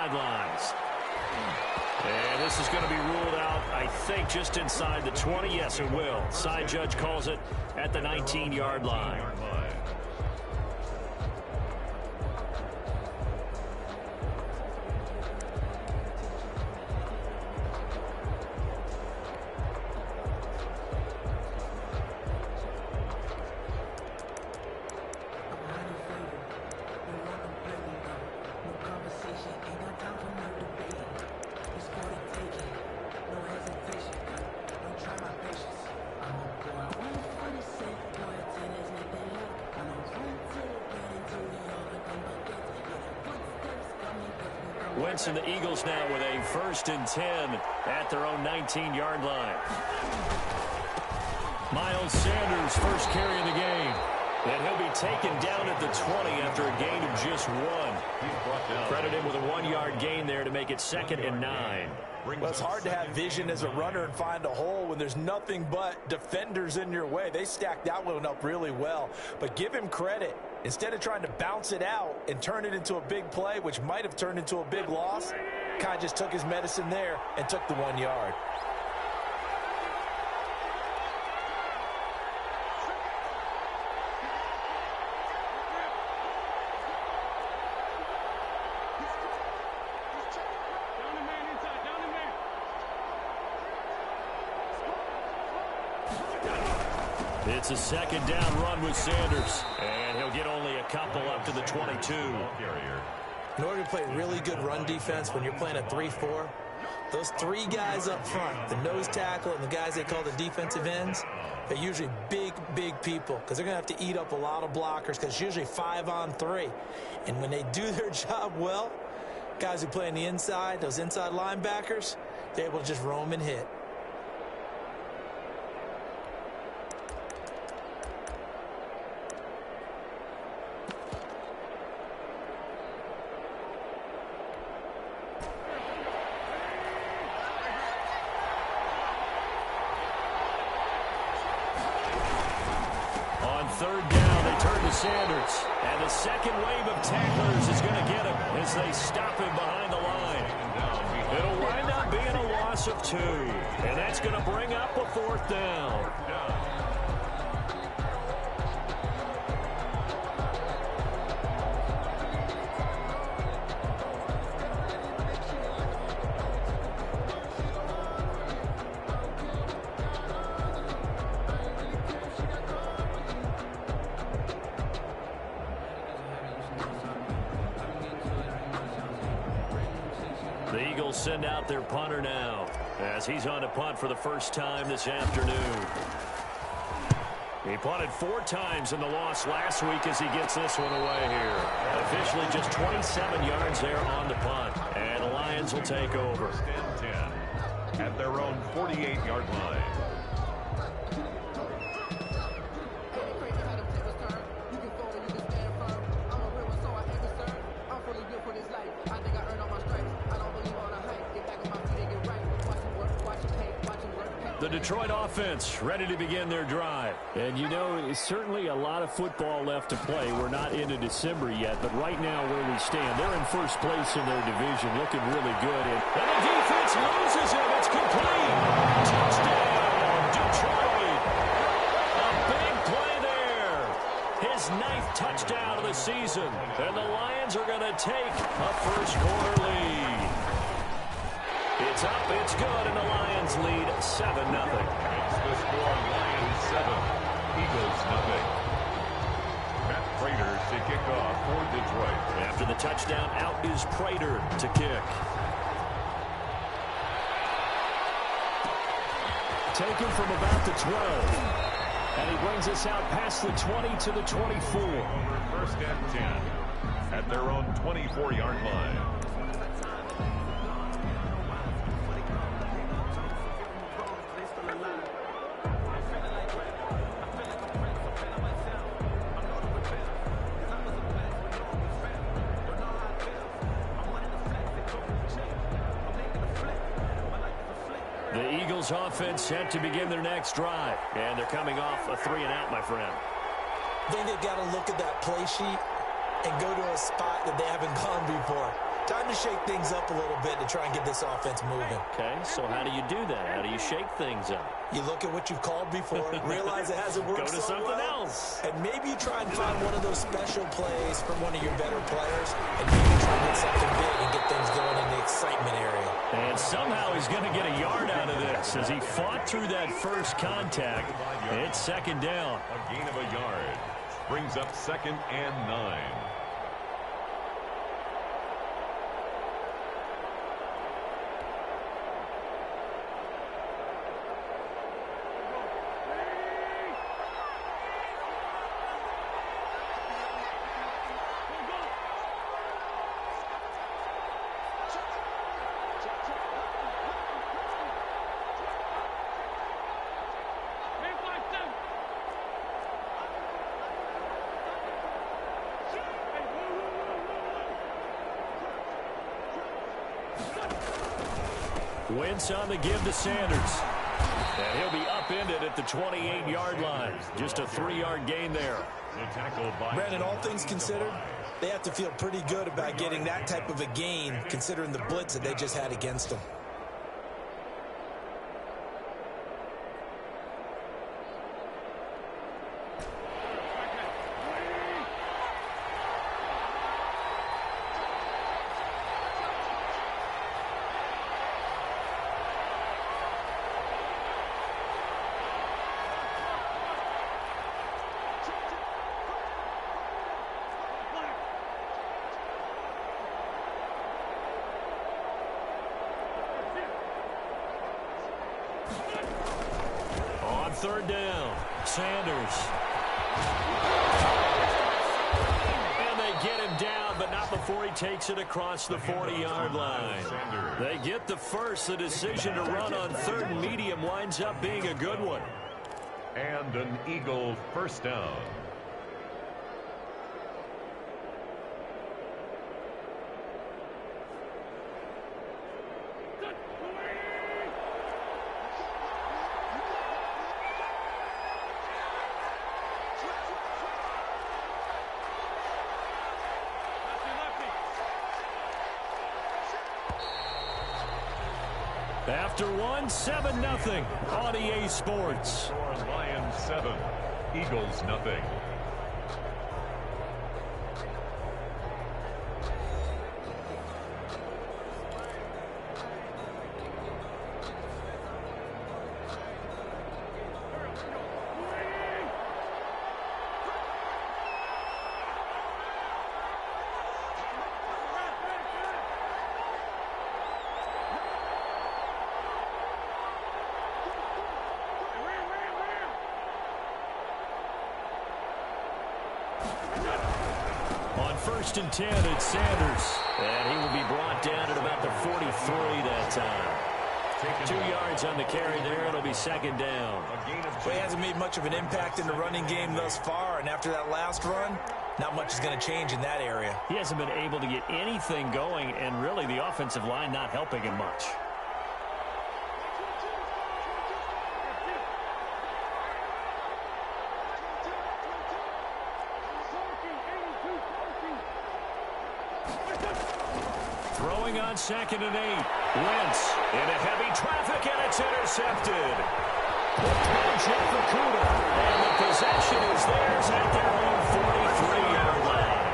sidelines. And this is going to be ruled out, I think, just inside the 20. Yes, it will. Side judge calls it at the 19-yard line. Wentz and the Eagles now with a 1st and 10 at their own 19-yard line. Miles Sanders first carry of the game. And he'll be taken down at the 20 after a gain of just 1. Credit him with a 1-yard gain there to make it 2nd and 9. Well, it's hard to have vision as a runner and find a hole when there's nothing but defenders in your way. They stacked that one up really well. But give him credit. Instead of trying to bounce it out and turn it into a big play, which might have turned into a big loss, kind of just took his medicine there and took the 1 yard. It's a 2nd down run with Sanders, and he'll get only a couple up to the 22. In order to play really good run defense when you're playing a 3-4, those 3 guys up front, the nose tackle and the guys they call the defensive ends, they're usually big people because they're going to have to eat up a lot of blockers because it's usually 5-on-3. And when they do their job well, guys who play on the inside, those inside linebackers, they're able to just roam and hit. Sanders, and the second wave of tacklers is going to get him as they stop him behind the line. It'll wind up being a loss of 2, and that's going to bring up a 4th down. The Eagles send out their punter now as he's on to punt for the first time this afternoon. He punted 4 times in the loss last week as he gets this one away here. Officially just 27 yards there on the punt, and the Lions will take over. 10 at their own 48-yard line. The Detroit offense ready to begin their drive. And, you know, it's certainly a lot of football left to play. We're not into December yet, but right now where we stand, they're in first place in their division, looking really good. And the defense loses it. It's complete. Touchdown, Detroit. A big play there. His 9th touchdown of the season. And the Lions are going to take a first-quarter lead. It's up, it's good, and the Lions lead 7-0. It's the score, Lions 7, Eagles 0. Matt Prater to kick off for Detroit. After the touchdown, out is Prater to kick. Taken from about the 12. And he brings us out past the 20 to the 24. 1st and 10 at their own 24-yard line. The Eagles offense set to begin their next drive. And they're coming off a 3-and-out, my friend. I think they've got to look at that play sheet and go to a spot that they haven't gone before. Time to shake things up a little bit to try and get this offense moving. Okay, so how do you do that? How do you shake things up? You look at what you've called before, realize it hasn't worked Go to something else. and maybe you try and find one of those special plays from one of your better players, and maybe try and get something big and get things going in the excitement area. And somehow he's going to get a yard out of this as he fought through that first contact. It's second down. A gain of a yard. Brings up 2nd and 9. Wentz on the give to Sanders. And he'll be upended at the 28-yard line. Just a 3-yard gain there. The tackle by Brandon, all things considered, they have to feel pretty good about getting that type of a gain, considering the blitz that they just had against them. Third down, Sanders. And they get him down, but not before he takes it across the 40-yard line. They get the first. The decision to run on 3rd and medium winds up being a good one. And an Eagle first down. After one, 7-0 on EA Sports. For Lions 7, Eagles nothing. On 1st and 10, it's Sanders. And he will be brought down at about the 43 that time. 2 yards on the carry there. It'll be second down. Well, he hasn't made much of an impact in the running game thus far, and after that last run, not much is going to change in that area. He hasn't been able to get anything going, and really the offensive line not helping him much. Throwing on 2nd and 8. Wentz into heavy traffic, and it's intercepted. Hooked by Jeff Okuda. And the possession is theirs at their own 43-yard line.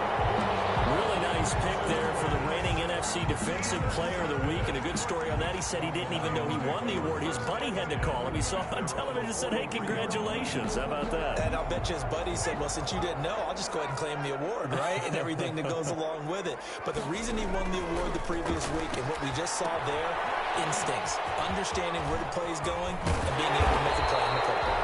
Really nice pick there for the reigning NFC Defensive Player of the Week. And a good story on that. He said he didn't even know he won the award. His buddy had to call him. He saw it on television and said, hey, congratulations. How about that? And I'll bet you his buddy said, well, since you didn't know, I'll just go ahead and claim the award, right? And everything that goes along with it. But the reason he won the award the previous week and what we just saw there, instincts, understanding where the play is going and being able to make a play on the football.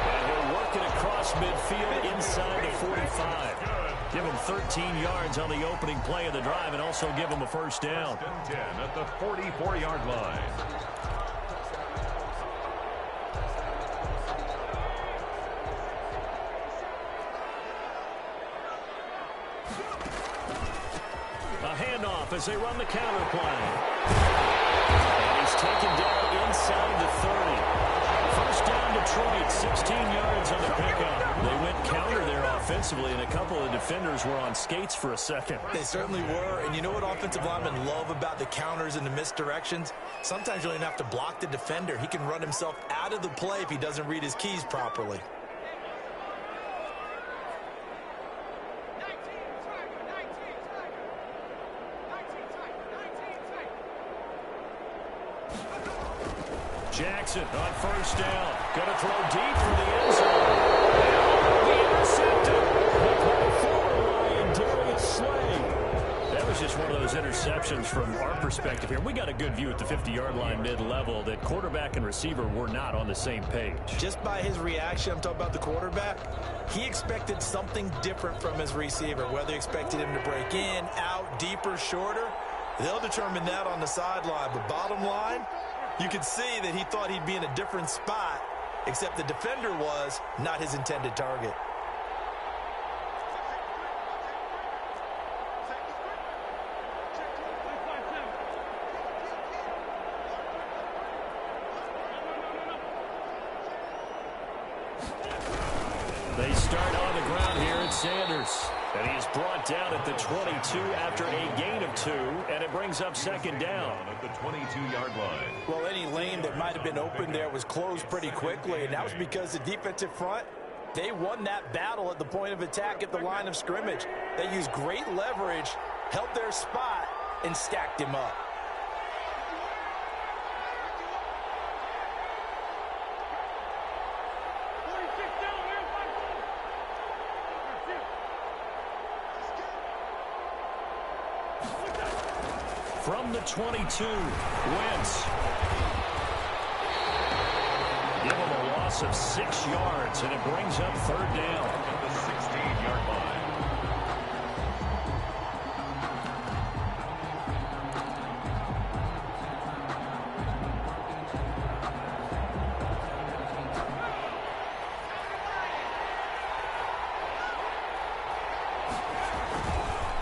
And he'll work it across midfield inside the 45. Give him 13 yards on the opening play of the drive and also give him a first down. 10 at the 44-yard line. A handoff as they run the counter play. And he's taken down inside the 30. First down Detroit, 16 yards on the pickup. They went counter there defensively, and a couple of defenders were on skates for a second. They certainly were, and you know what offensive linemen love about the counters and the misdirections? Sometimes you don't even have to block the defender. He can run himself out of the play if he doesn't read his keys properly. Jackson on first down. Going to throw deep for the end zone. And the intercepted. Darius Slay. That was just one of those interceptions from our perspective here. We got a good view at the 50-yard line mid-level that quarterback and receiver were not on the same page. Just by his reaction, I'm talking about the quarterback, he expected something different from his receiver, whether he expected him to break in, out, deeper, shorter. They'll determine that on the sideline. But bottom line, you could see that he thought he'd be in a different spot, except the defender was not his intended target. They start on the ground here at Sanders. And he is brought down at the 22 after a gain of 2, and it brings up second down at the 22-yard line. Well, any lane that might have been open there was closed pretty quickly, and that was because the defensive front, they won that battle at the point of attack at the line of scrimmage. They used great leverage, held their spot, and stacked him up. From the 22, Wentz. Give him a loss of 6 yards, and it brings up third down at the 16-yard line.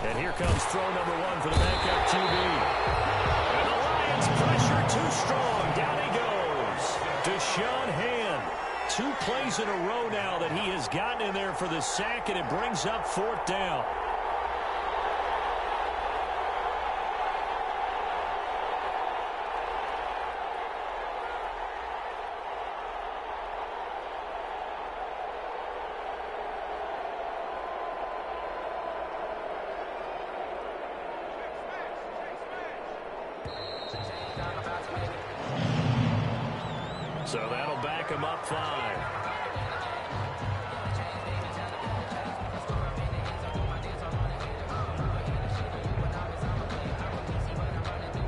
And here comes throw number 1 for the backup QB. And the Lions pressure too strong. Down he goes. Deshaun Hand. 2 plays in a row now that he has gotten in there for the sack, and it brings up fourth down. So that'll back him up 5.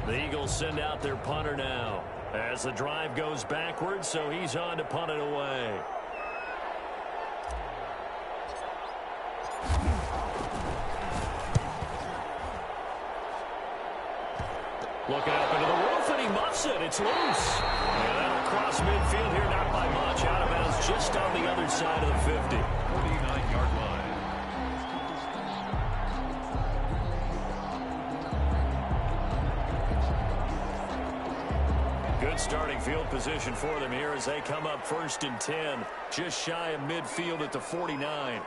The Eagles send out their punter now as the drive goes backwards, so he's on to punt it away. Looking up into the roof, and he muffs it. It's loose. And that'll cross midfield here, not by much. Out of bounds just on the other side of the 50. 49-yard line. Good starting field position for them here as they come up 1st and 10. Just shy of midfield at the 49.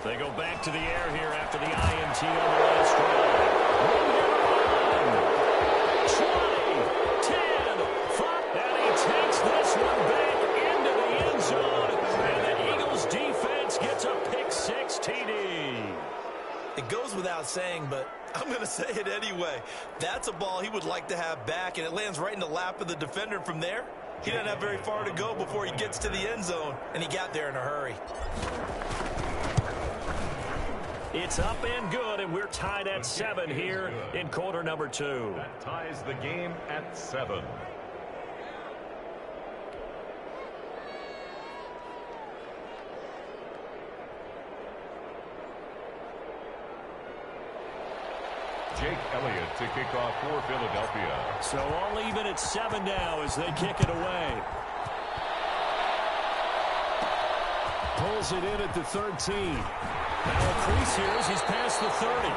They go back to the air here after the INT on the last drive. 20, 10, 5, and he takes this one back into the end zone. And the Eagles defense gets a pick 6 TD. It goes without saying, but I'm going to say it anyway. That's a ball he would like to have back, and it lands right in the lap of the defender. From there, he doesn't have very far to go before he gets to the end zone, and he got there in a hurry. It's up and good, and we're tied at 7 here in quarter number 2. That ties the game at 7. Jake Elliott to kick off for Philadelphia. So all even at 7 now as they kick it away. Pulls it in at the 13. Now a crease here as he's past the 30.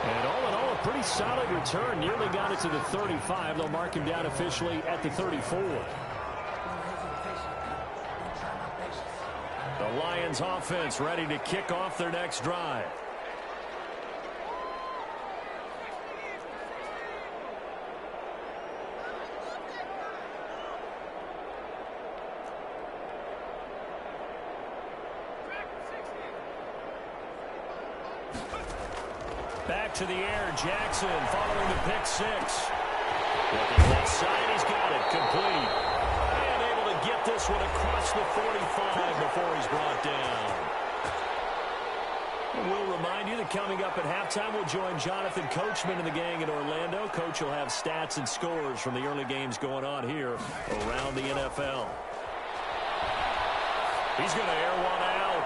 And all in all, a pretty solid return. Nearly got it to the 35. They'll mark him down officially at the 34. The Lions offense ready to kick off their next drive. Back to the air, Jackson following the pick six. Looking left side, he's got it, complete. And able to get this one across the 45 before he's brought down. And we'll remind you that coming up at halftime, we'll join Jonathan Coachman and the gang in Orlando. Coach will have stats and scores from the early games going on here around the NFL. He's going to air one out.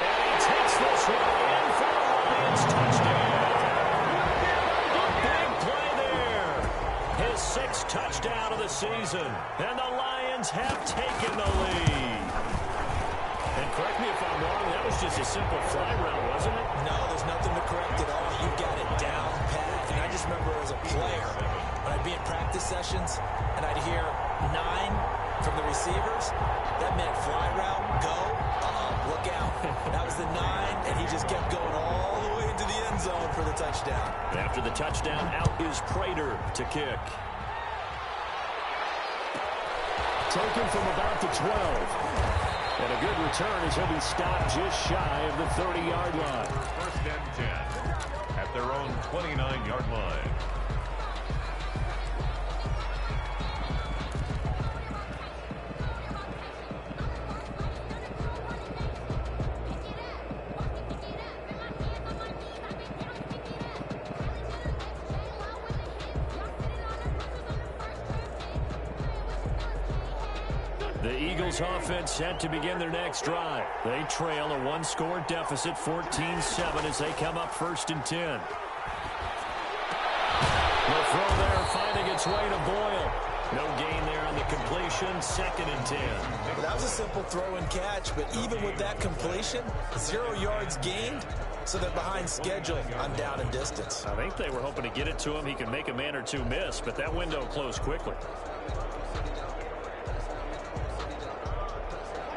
And he takes this one in for the Lions touchdown. A big play there. His sixth touchdown of the season. And the Lions have taken the lead. And correct me if I'm wrong, that was just a simple fly route, wasn't it? No, there's nothing to correct at all. You've got it down pat. And I just remember as a player, when I'd be in practice sessions and I'd hear 9 from the receivers, that meant fly route, go, look out. That was the 9, and he just kept going all the way into the end zone for the touchdown. After the touchdown, out is Prater to kick. Taken from about the 12. And a good return as he'll be stopped just shy of the 30-yard line. First and 10 at their own 29-yard line. The Eagles offense set to begin their next drive. They trail a one-score deficit, 14-7, as they come up 1st and 10. The throw there finding its way to Boyle. No gain there on the completion, 2nd and 10. Well, that was a simple throw and catch, but even with that completion, 0 yards gained, so they're behind schedule on down and distance. I think they were hoping to get it to him. He can make a man or two miss, but that window closed quickly.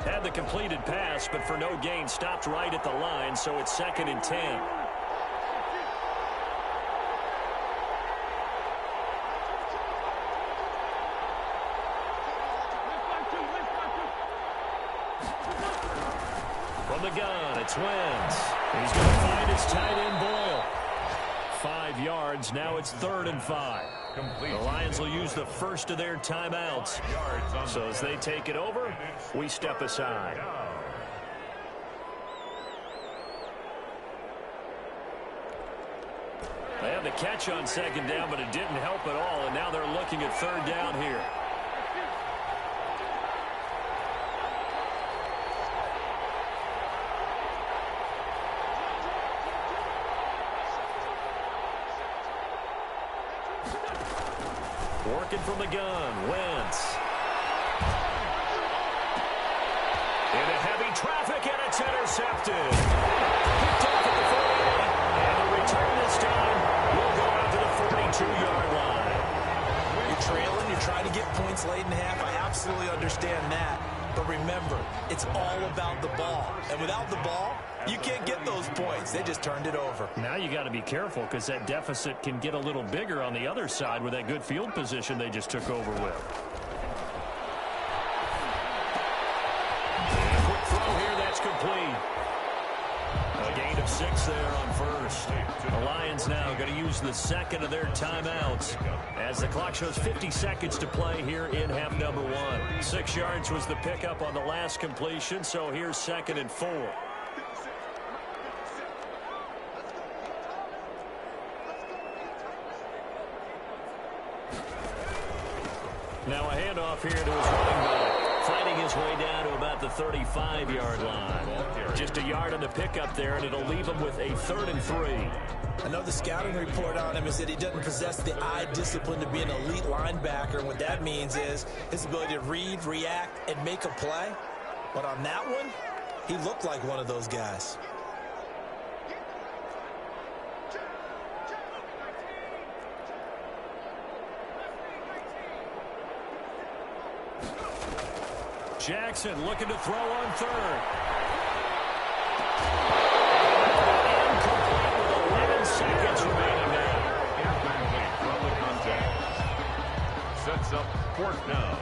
Had the completed pass, but for no gain, stopped right at the line, so it's 2nd and 10. From the gun, it's Wentz. He's going to find his tight end Boyle. 5 yards, now it's 3rd and 5. The Lions will use the first of their timeouts. So as they take it over, we step aside. They had the catch on 2nd down, but it didn't help at all, and now they're looking at 3rd down here. Working from the gun, Wentz. Into heavy traffic, and it's intercepted. Picked off at the 48, and the return this time will go out to the 42-yard line. You're trailing, you're trying to get points late in half. I absolutely understand that. But remember, it's all about the ball. And without the ball, you can't get those points. They just turned it over. Now you got to be careful because that deficit can get a little bigger on the other side with that good field position they just took over with. And a quick throw here, that's complete. A gain of 6 there on 1st. The Lions now going to use the 2nd of their timeouts as the clock shows 50 seconds to play here in half number 1. 6 yards was the pickup on the last completion, so here's 2nd and 4. Now a handoff here to his running back, fighting his way down to about the 35-yard line. Just a yard on the pickup there, and it'll leave him with a 3rd and 3. I know the scouting report on him is that he doesn't possess the eye discipline to be an elite linebacker. And what that means is his ability to read, react, and make a play. But on that one, he looked like one of those guys. Jackson looking to throw on third. Incomplete with 11 seconds remaining now. Incomplete from the contact. Sets up fourth down.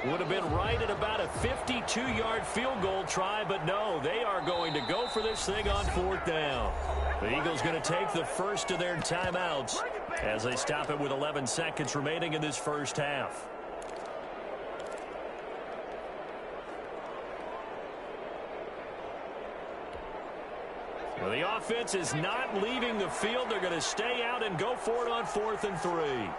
Would have been right at about a 52-yard field goal try, but no, they are going to go for this thing on fourth down. The Eagles going to take the first of their timeouts as they stop it with 11 seconds remaining in this first half. Well, the offense is not leaving the field. They're going to stay out and go for it on 4th and 3.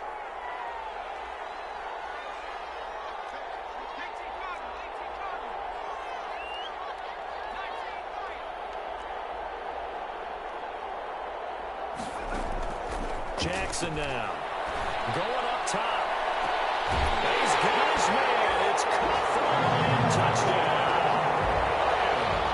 Jackson now. Going up top. He's got his man. It's caught for a Lion touchdown.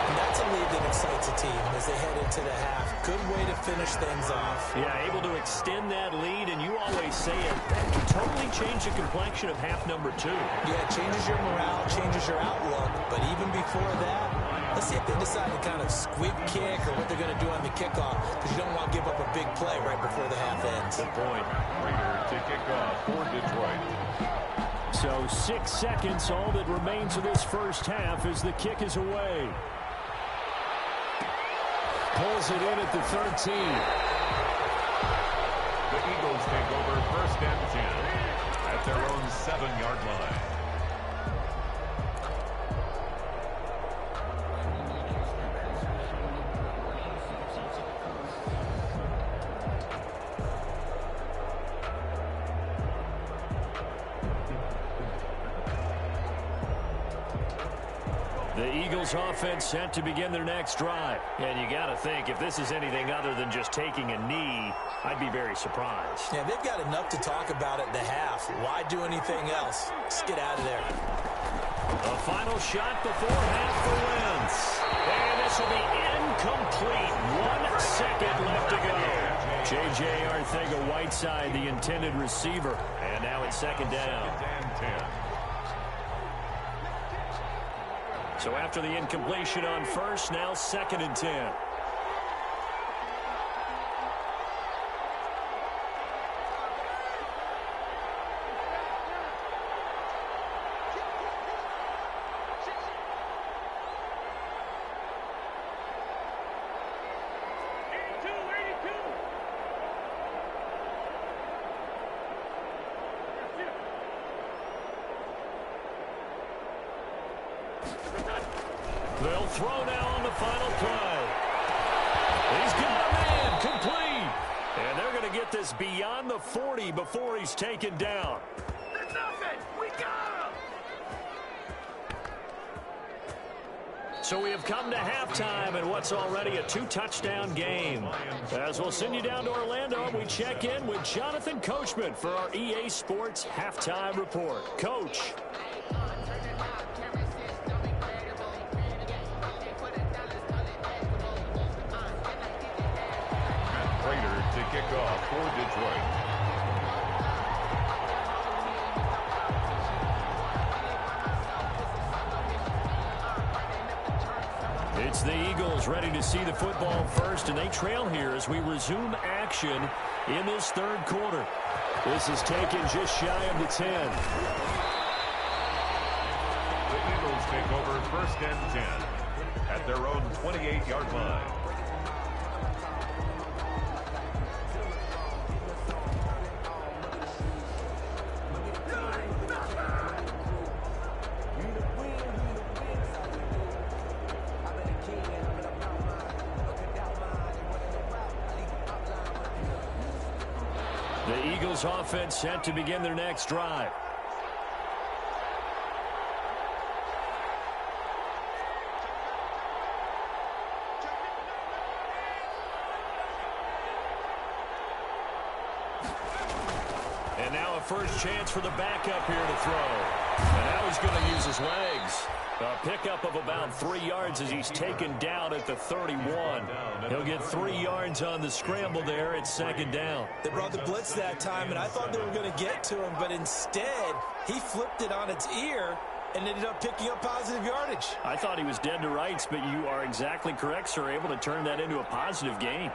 And that's a lead that excites a team as they head into the half. Good way to finish things off. Yeah, able to extend that lead, and you always say it, that can totally change the complexion of half number 2. Yeah, it changes your morale, changes your outlook. But even before that, let's see if they decide to kind of squib kick or what they're going to do on the kickoff, because you don't want to give up a big play right before the half ends. Good point. Raiders to kick off for Detroit. So 6 seconds, all that remains of this first half as the kick is away. Pulls it in at the 13. The Eagles take over first and 10 at their own 7-yard line. The Eagles offense set to begin their next drive. And you got to think, if this is anything other than just taking a knee, I'd be very surprised. Yeah, they've got enough to talk about at the half. Why do anything else? Just get out of there. A final shot before half for Wentz. And this will be incomplete. 1 second left to go. J.J. Arcega-Whiteside, the intended receiver. And now it's second down. So after the incompletion on first, now 2nd and 10. They'll throw now on the final play. He's got a man, complete. And they're going to get this beyond the 40 before he's taken down. There's nothing. We got him. So we have come to halftime in what's already a 2-touchdown game. As we'll send you down to Orlando, we check in with Jonathan Coachman for our EA Sports Halftime Report. Coach. To kick off for Detroit. It's the Eagles ready to see the football first, and they trail here as we resume action in this third quarter. This is taken just shy of the 10. The Eagles take over first and 10 at their own 28-yard line. The Eagles offense set to begin their next drive. And now a a first chance for the backup here to throw. And now he's going to use his legs. A pickup of about 3 yards as he's taken down at the 31. He'll get 3 yards on the scramble there at second down. They brought the blitz that time, and I thought they were going to get to him, but instead he flipped it on its ear and ended up picking up positive yardage. I thought he was dead to rights, but you are exactly correct, sir, able to turn that into a positive gain.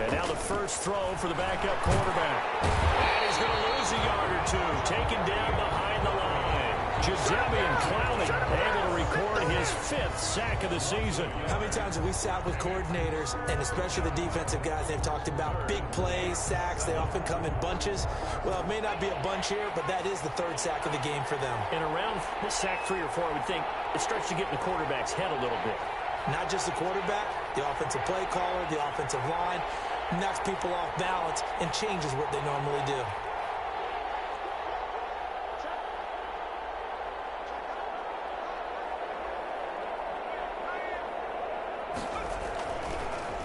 And now the first throw for the backup quarterback. And he's going to lose a yard or two. Taken down behind the line. Jadeveon Clowney able to record his 5th sack of the season. How many times have we sat with coordinators, and especially the defensive guys, they've talked about big plays, sacks. They often come in bunches. Well, it may not be a bunch here, but that is the 3rd sack of the game for them. And around sack 3 or 4, I would think it starts to get in the quarterback's head a little bit. Not just the quarterback, the offensive play caller, the offensive line, knocks people off balance and changes what they normally do.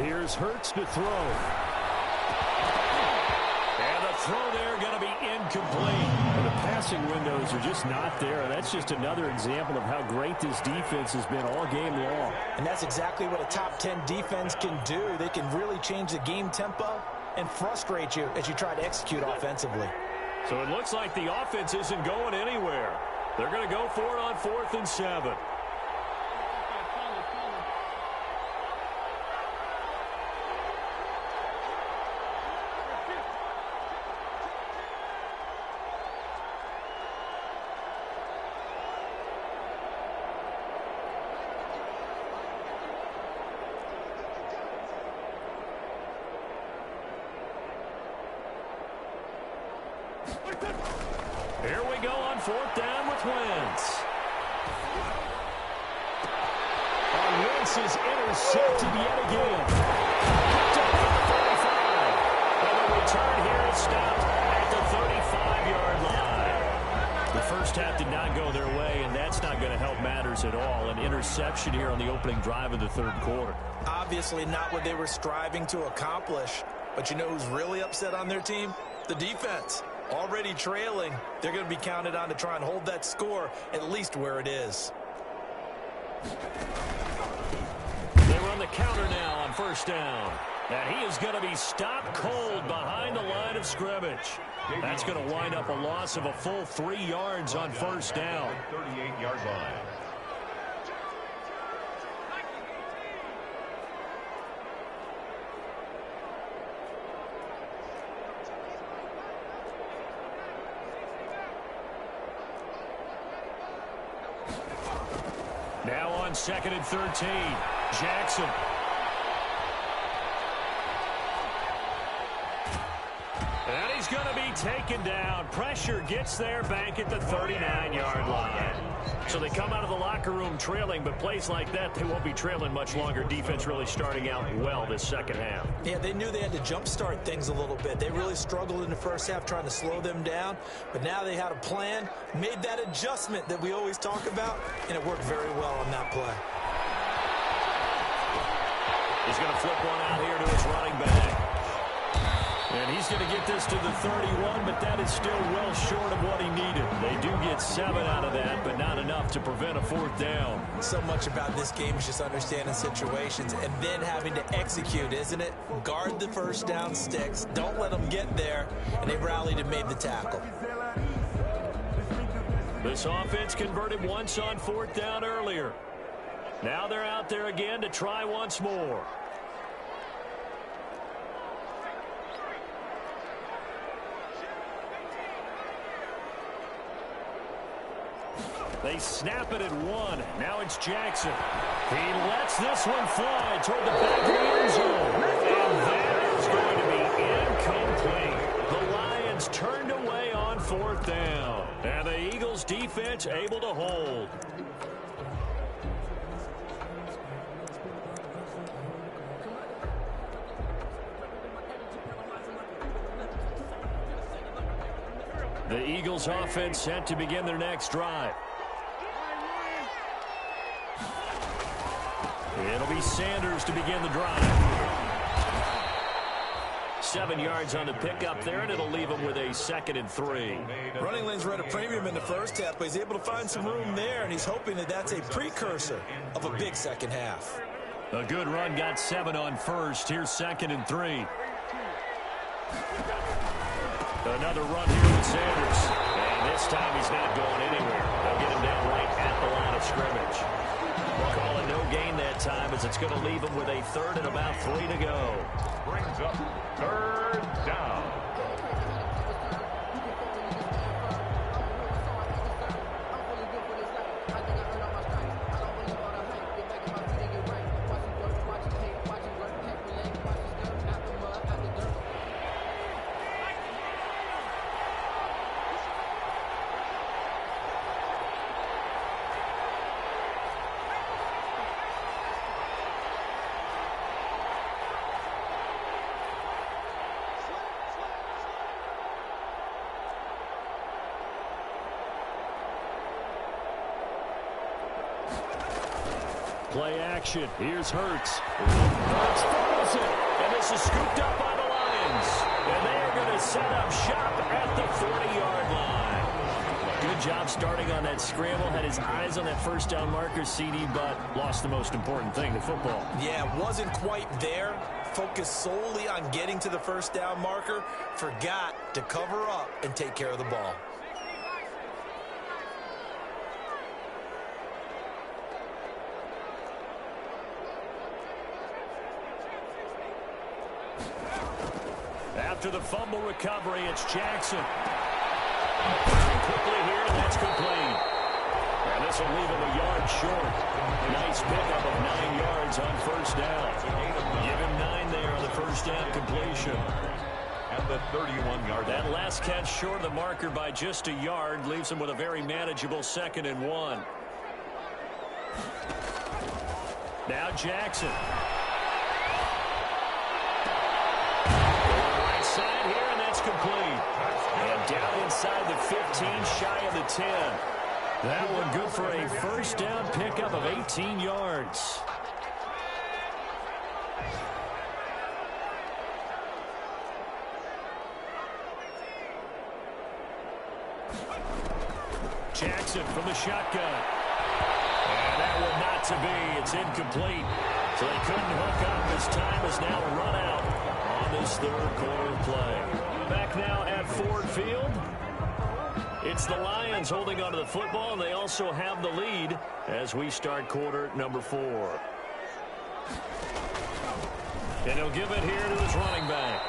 Here's Hurts to throw. And the throw there going to be incomplete. And the passing windows are just not there. And that's just another example of how great this defense has been all game long. And that's exactly what a top 10 defense can do. They can really change the game tempo and frustrate you as you try to execute offensively. So it looks like the offense isn't going anywhere. They're going to go for it on 4th and 7. Here we go on 4th down with Wentz. Wentz is intercepted yet again. Picked up at the 45. And the return here is stopped at the 35-yard line. The first half did not go their way, and that's not going to help matters at all. An interception here on the opening drive of the 3rd quarter. Obviously not what they were striving to accomplish. But you know who's really upset on their team? The defense. Already trailing, they're going to be counted on to try and hold that score at least where it is. They run the counter now on 1st down. And he is going to be stopped cold behind the line of scrimmage. That's going to wind up a loss of a full 3 yards on 1st down. 38-yard line. Now on 2nd and 13, Jackson. And he's going to be taken down. Pressure gets there back at the 39-yard line. So they come out of the locker room trailing, but plays like that, they won't be trailing much longer. Defense really starting out well this second half. Yeah, they knew they had to jumpstart things a little bit. They really struggled in the first half trying to slow them down, but now they had a plan, made that adjustment that we always talk about, and it worked very well on that play. He's going to flip one out here to his running back. And he's going to get this to the 31, but that is still well short of what he needed. They do get 7 out of that, but not enough to prevent a 4th down. So much about this game is just understanding situations and then having to execute, isn't it? Guard the first down sticks. Don't let them get there. And they rallied and made the tackle. This offense converted once on 4th down earlier. Now they're out there again to try once more. They snap it at 1. Now it's Jackson. He lets this one fly toward the back of the end zone. And that is going to be incomplete. The Lions turned away on 4th down. And the Eagles defense able to hold. The Eagles offense set to begin their next drive. It'll be Sanders to begin the drive. 7 yards on the pickup there, and it'll leave him with a 2nd and 3. Running lanes were at a premium in the first half, but he's able to find some room there, and he's hoping that that's a precursor of a big second half. A good run, got 7 on first. Here's 2nd and 3. Another run here with Sanders. And this time he's not going anywhere. They'll get him down right at the line of scrimmage. We'll call it no gain that time, as it's going to leave him with a 3rd and about 3 to go. Brings up 3rd down. Play action. Here's Hurts. Hurts throws it. And this is scooped up by the Lions. And they are going to set up shop at the 40-yard line. Good job starting on that scramble. Had his eyes on that first down marker, CD, but lost the most important thing, the football. Yeah, wasn't quite there. Focused solely on getting to the first down marker. Forgot to cover up and take care of the ball. After the fumble recovery, it's Jackson. Quickly here, and that's complete. And this will leave him a yard short. Nice pickup of 9 yards on first down. Give him 9 there on the first down completion. And the 31-yard. That last catch short of the marker by just a yard leaves him with a very manageable 2nd and 1. Now Jackson. Side here, and that's complete. And down inside the 15, shy of the 10. That one good for a first down pickup of 18 yards. Jackson from the shotgun. And that one not to be. It's incomplete. So they couldn't hook up. His time is now run out on this 3rd quarter play. Back now at Ford Field. It's the Lions holding onto the football, and they also have the lead as we start quarter number 4. And he'll give it here to his running back.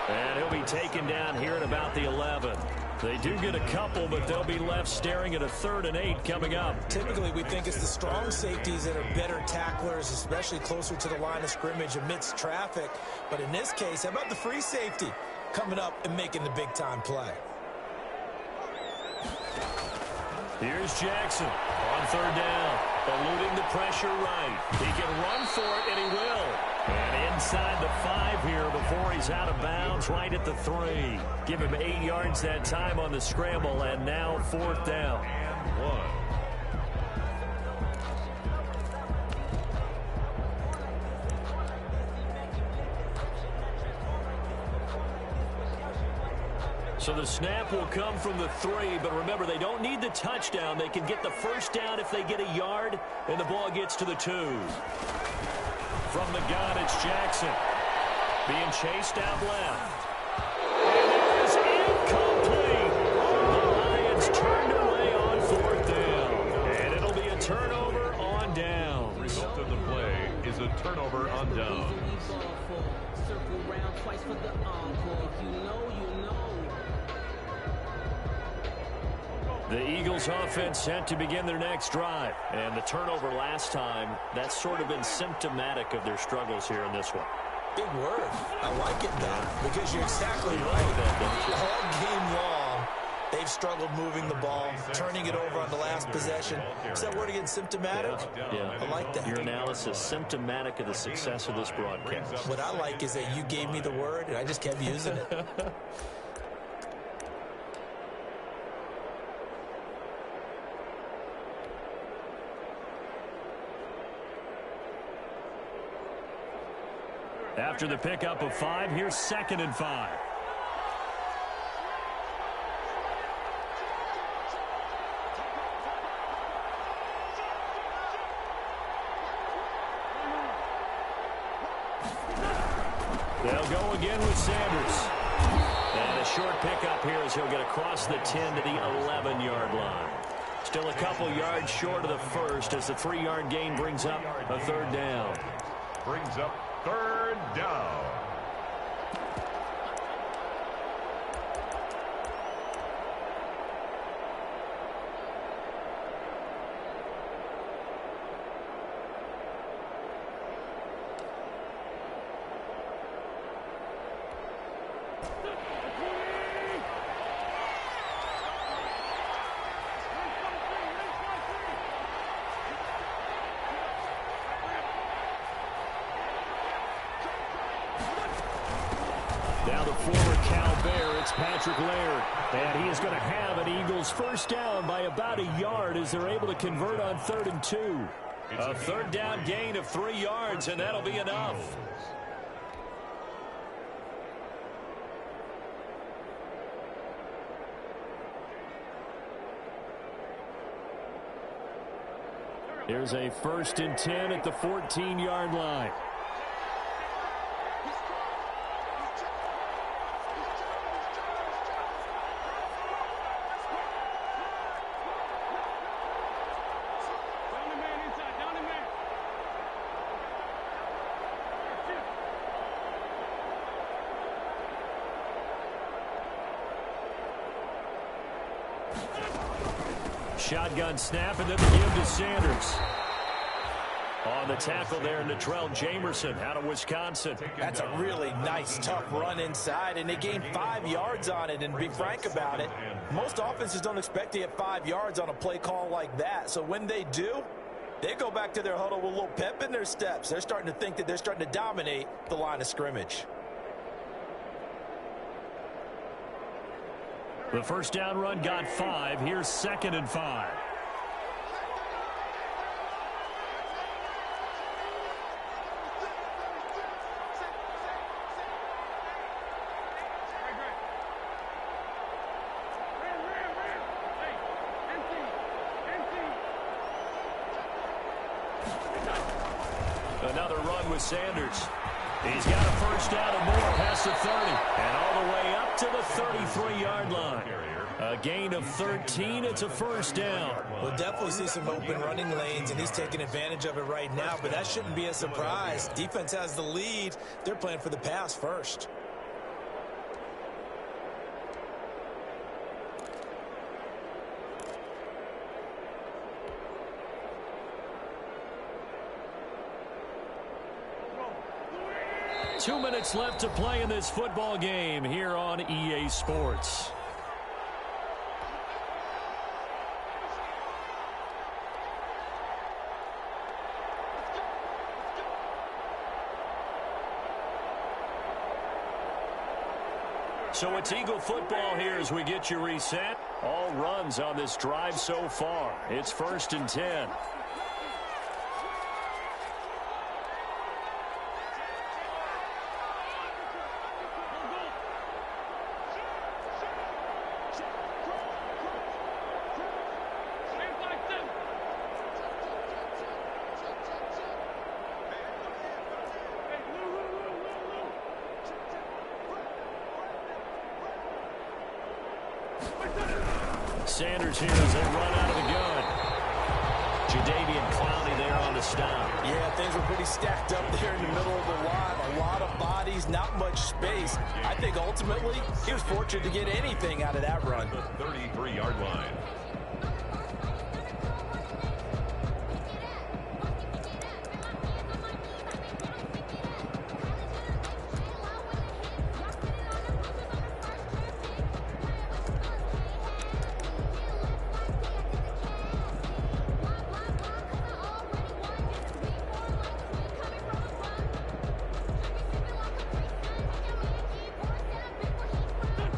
And he'll be taken down here at about the 11. They do get a couple, but they'll be left staring at a 3rd and 8 coming up. Typically, we think it's the strong safeties that are better tacklers, especially closer to the line of scrimmage amidst traffic. But in this case, how about the free safety coming up and making the big-time play? Here's Jackson on 3rd down, eluding the pressure right. He can run for it, and he will. And inside the 5 here before he's out of bounds, right at the 3. Give him 8 yards that time on the scramble, and now 4th down. And 1. So the snap will come from the 3, but remember, they don't need the touchdown. They can get the first down if they get a yard, and the ball gets to the 2. From the gun, it's Jackson. Being chased out left. And it is incomplete. The Lions turned away on 4th down. And it'll be a turnover on down. Result of the play is a turnover on down. The Eagles offense set to begin their next drive. And the turnover last time, that's sort of been symptomatic of their struggles here in this one. Big word. I like it, Don, because you're exactly right. All game long, they've struggled moving the ball, turning it over on the last possession. Is that word again, symptomatic? Yeah. I like that. Your analysis, symptomatic of the success of this broadcast. What I like is that you gave me the word, and I just kept using it. After the pickup of 5, here's 2nd and 5. They'll go again with Sanders. And a short pickup here as he'll get across the 10 to the 11-yard line. Still a couple yards short of the first as the 3-yard gain brings up a 3rd down. Brings up 3rd down. Now the former Cal Bear, it's Patrick Laird. And he is going to have an Eagles 1st down by about a yard as they're able to convert on 3rd and 2. A 3rd down gain of 3 yards, and that'll be enough. Here's a 1st and 10 at the 14-yard line. Shotgun snap, and then the give to Sanders. On the tackle there, Natrell Jamerson out of Wisconsin. That's a really nice, tough run inside, and they gained 5 yards on it. And to be frank about it, most offenses don't expect to get 5 yards on a play call like that. So when they do, they go back to their huddle with a little pep in their steps. They're starting to think that they're starting to dominate the line of scrimmage. The 1st down run got 5. Here's 2nd and 5. Another run with Sanders. He's got a 1st down and more past the 30. And all the way up to the 33-yard line. A gain of 13. It's a 1st down. We'll definitely see some open running lanes, and he's taking advantage of it right now, but that shouldn't be a surprise. Defense has the lead. They're playing for the pass first. Two minutes left to play in this football game here on EA Sports. So it's Eagle football here as we get you reset. All runs on this drive so far. It's 1st and 10. Sanders here as they run out of the gun. Jadeveon Clowney there on the stop. Yeah, things were pretty stacked up there in the middle of the line. A lot of bodies, not much space. I think ultimately he was fortunate to get anything out of that run. The 33-yard line.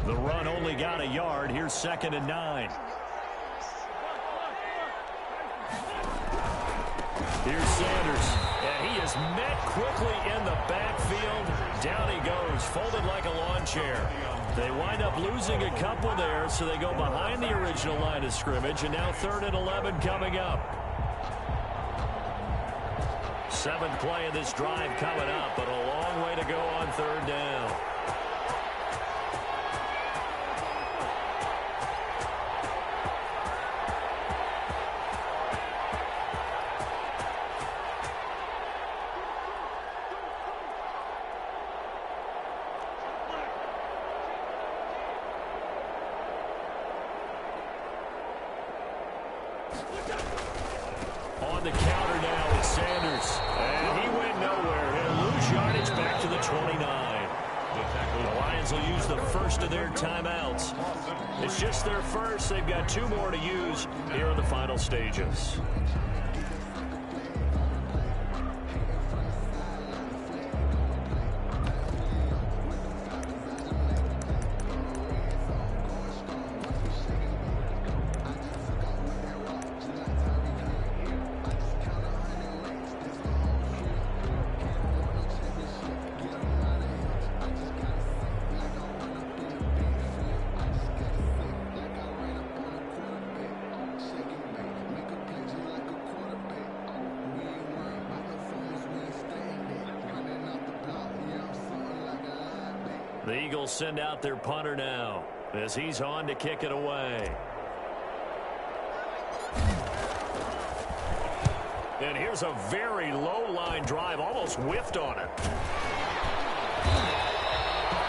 The run only got a yard. Here's 2nd and 9. Here's Sanders. And he is met quickly in the backfield. Down he goes, folded like a lawn chair. They wind up losing a couple there, so they go behind the original line of scrimmage, and now 3rd and 11 coming up. 7th play of this drive coming up, but a long way to go on 3rd down. On the counter now is Sanders. And he went nowhere. He'll lose yardage back to the 29. The Lions will use the first of their timeouts. It's just their first. They've got 2 more to use here in the final stages. The Eagles send out their punter now as he's on to kick it away. And here's a very low-line drive, almost whiffed on it.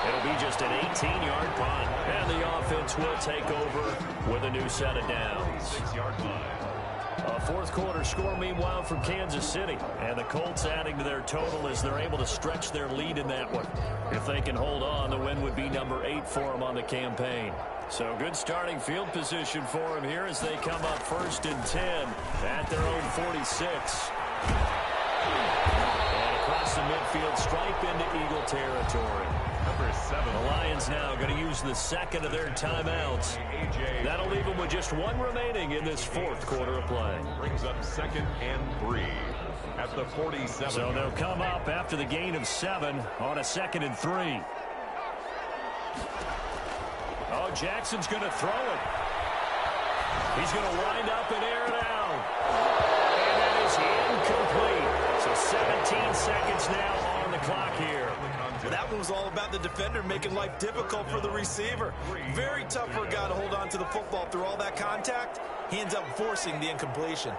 It'll be just an 18-yard punt, and the offense will take over with a new set of downs. 6-yard line. A 4th quarter score, meanwhile, from Kansas City. And the Colts adding to their total as they're able to stretch their lead in that one. If they can hold on, the win would be number 8 for them on the campaign. So good starting field position for them here as they come up 1st and 10 at their own 46. And across the midfield stripe into Eagle territory. Number 7. The Lions now going to use the 2nd of their timeouts. That'll leave them with just 1 remaining in this 4th quarter of play. Brings up 2nd and 3 at the 47. So they'll come up after the gain of 7 on a 2nd and 3. Oh, Jackson's going to throw it. He's going to wind up and air it out. And that is incomplete. So 17 seconds now on the clock here. Well, that one was all about the defender making life difficult for the receiver. Very tough for a guy to hold on to the football through all that contact. He ends up forcing the incompletion.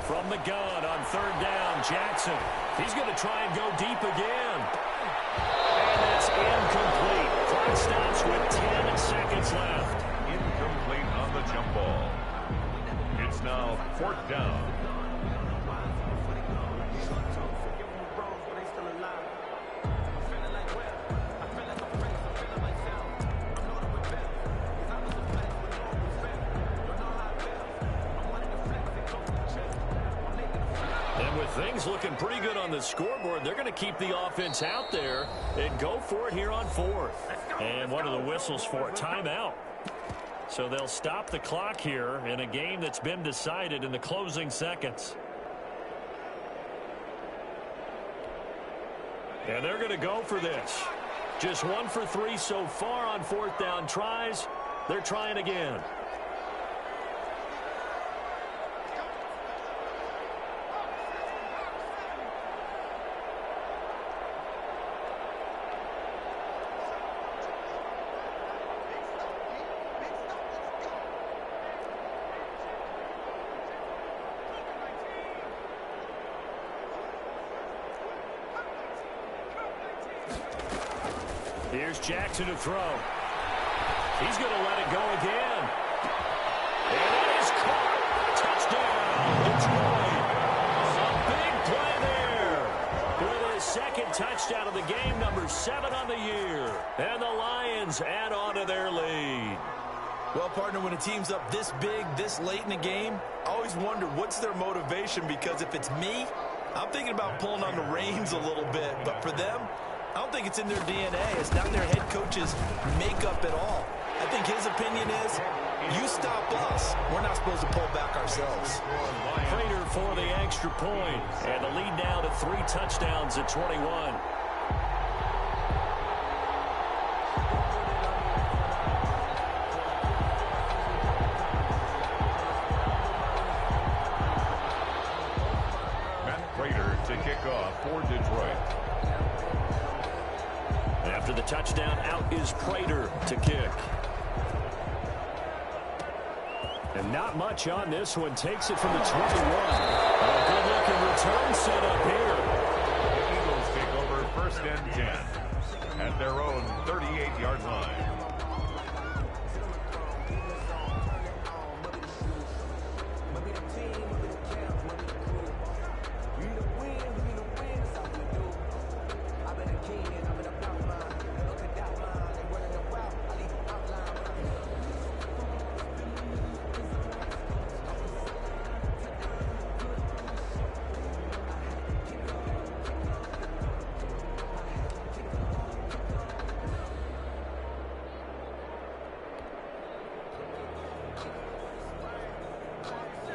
From the gun on 3rd down, Jackson. He's going to try and go deep again. And that's incomplete. Clock stops with 10 seconds left. Incomplete on the jump ball. It's now 4th down. Things looking pretty good on the scoreboard. They're going to keep the offense out there and go for it here on 4th. And one of the whistles for a timeout. So they'll stop the clock here in a game that's been decided in the closing seconds. And they're going to go for this. Just 1 for 3 so far on 4th down tries. They're trying again. Here's Jackson to throw. He's going to let it go again. And it is caught. Touchdown, Detroit. A big play there. With his 2nd touchdown of the game, number 7 on the year. And the Lions add on to their lead. Well, partner, when a team's up this big, this late in the game, I always wonder what's their motivation, because if it's me, I'm thinking about pulling on the reins a little bit, but for them, I don't think it's in their DNA. It's not in their head coach's makeup at all. I think his opinion is, you stop us, we're not supposed to pull back ourselves. Prater for the extra point, and the lead now to 3 touchdowns at 21. To kick off for Detroit. After the touchdown, out is Prater to kick. And not much on this one. Takes it from the 21. A good-looking return set up here. The Eagles take over 1st and 10 at their own 38-yard line.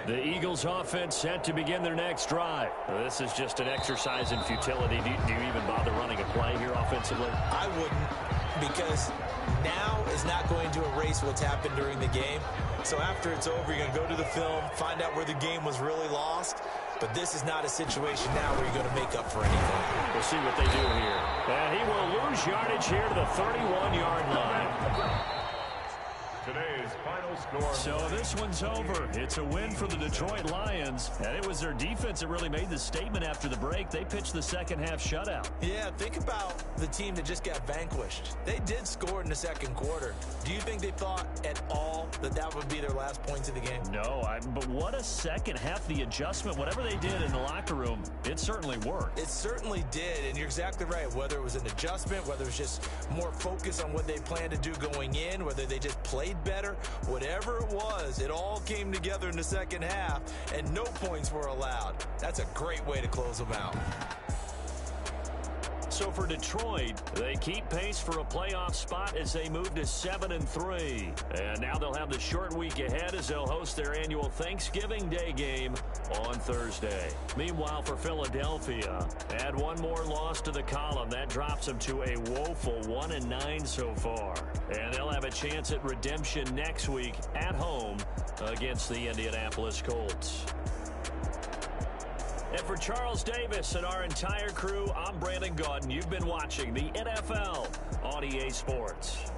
The Eagles offense set to begin their next drive. This is just an exercise in futility. Do you even bother running a play here offensively? I wouldn't, because now is not going to erase what's happened during the game. So after it's over, you're going to go to the film, find out where the game was really lost. But this is not a situation now where you're going to make up for anything. We'll see what they do here. And he will lose yardage here to the 31-yard line. Today's final score. So this one's over. It's a win for the Detroit Lions. And it was their defense that really made the statement after the break. They pitched the second-half shutout. Yeah, think about the team that just got vanquished. They did score in the second quarter. Do you think they thought at all that that would be their last points of the game? No, but what a second half. The adjustment, whatever they did in the locker room, it certainly worked. It certainly did, and you're exactly right. Whether it was an adjustment, whether it was just more focus on what they planned to do going in, whether they just played better, whatever it was, it all came together in the second half, and no points were allowed. That's a great way to close them out. So for Detroit, they keep pace for a playoff spot as they move to 7-3. And now they'll have the short week ahead as they'll host their annual Thanksgiving Day game on Thursday. Meanwhile, for Philadelphia, add one more loss to the column. That drops them to a woeful 1-9 so far. And they'll have a chance at redemption next week at home against the Indianapolis Colts. And for Charles Davis and our entire crew, I'm Brandon Gaudin. You've been watching the NFL on EA Sports.